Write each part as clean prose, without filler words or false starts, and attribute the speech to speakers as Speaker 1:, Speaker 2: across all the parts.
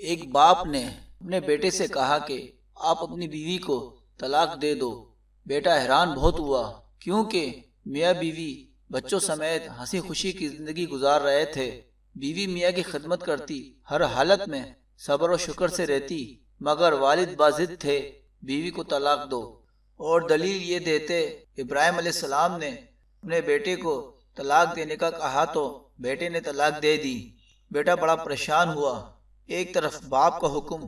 Speaker 1: ایک باپ نے اپنے بیٹے سے کہا کہ آپ اپنی بیوی کو طلاق دے دو۔ بیٹا حیران بہت ہوا، کیونکہ میاں بیوی بچوں سمیت ہنسی خوشی کی زندگی گزار رہے تھے۔ بیوی میاں کی خدمت کرتی، ہر حالت میں صبر و شکر سے رہتی، مگر والد باضد تھے بیوی کو طلاق دو، اور دلیل یہ دیتے ابراہیم علیہ السلام نے اپنے بیٹے کو طلاق دینے کا کہا تو بیٹے نے طلاق دے دی۔ بیٹا بڑا پریشان ہوا، ایک طرف باپ کا حکم،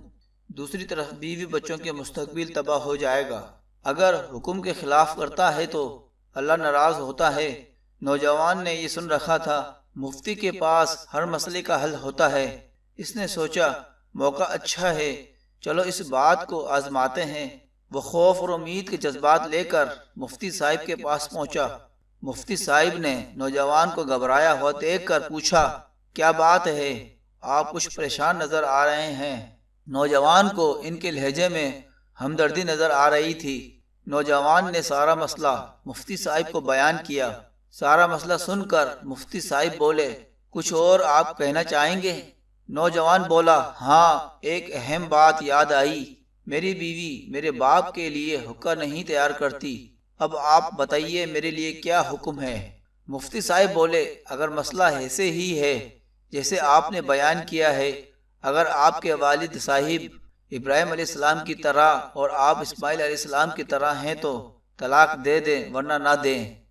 Speaker 1: دوسری طرف بیوی بچوں کے مستقبل تباہ ہو جائے گا۔ اگر حکم کے خلاف کرتا ہے تو اللہ ناراض ہوتا ہے۔ نوجوان نے یہ سن رکھا تھا مفتی کے پاس ہر مسئلے کا حل ہوتا ہے۔ اس نے سوچا موقع اچھا ہے، چلو اس بات کو آزماتے ہیں۔ وہ خوف اور امید کے جذبات لے کر مفتی صاحب کے پاس پہنچا۔ مفتی صاحب نے نوجوان کو گھبرایا ہوا دیکھ کر پوچھا، کیا بات ہے؟ آپ کچھ پریشان نظر آ رہے ہیں۔ نوجوان کو ان کے لہجے میں ہمدردی نظر آ رہی تھی۔ نوجوان نے سارا مسئلہ مفتی صاحب کو بیان کیا۔ سارا مسئلہ سن کر مفتی صاحب بولے، کچھ اور آپ کہنا چاہیں گے؟ نوجوان بولا، ہاں، ایک اہم بات یاد آئی، میری بیوی میرے باپ کے لیے حقہ نہیں تیار کرتی، اب آپ بتائیے میرے لیے کیا حکم ہے؟ مفتی صاحب بولے، اگر مسئلہ ایسے ہی ہے جیسے آپ نے بیان کیا ہے، اگر آپ کے والد صاحب ابراہیم علیہ السلام کی طرح اور آپ اسماعیل علیہ السلام کی طرح ہیں تو طلاق دے دیں ورنہ نہ دیں۔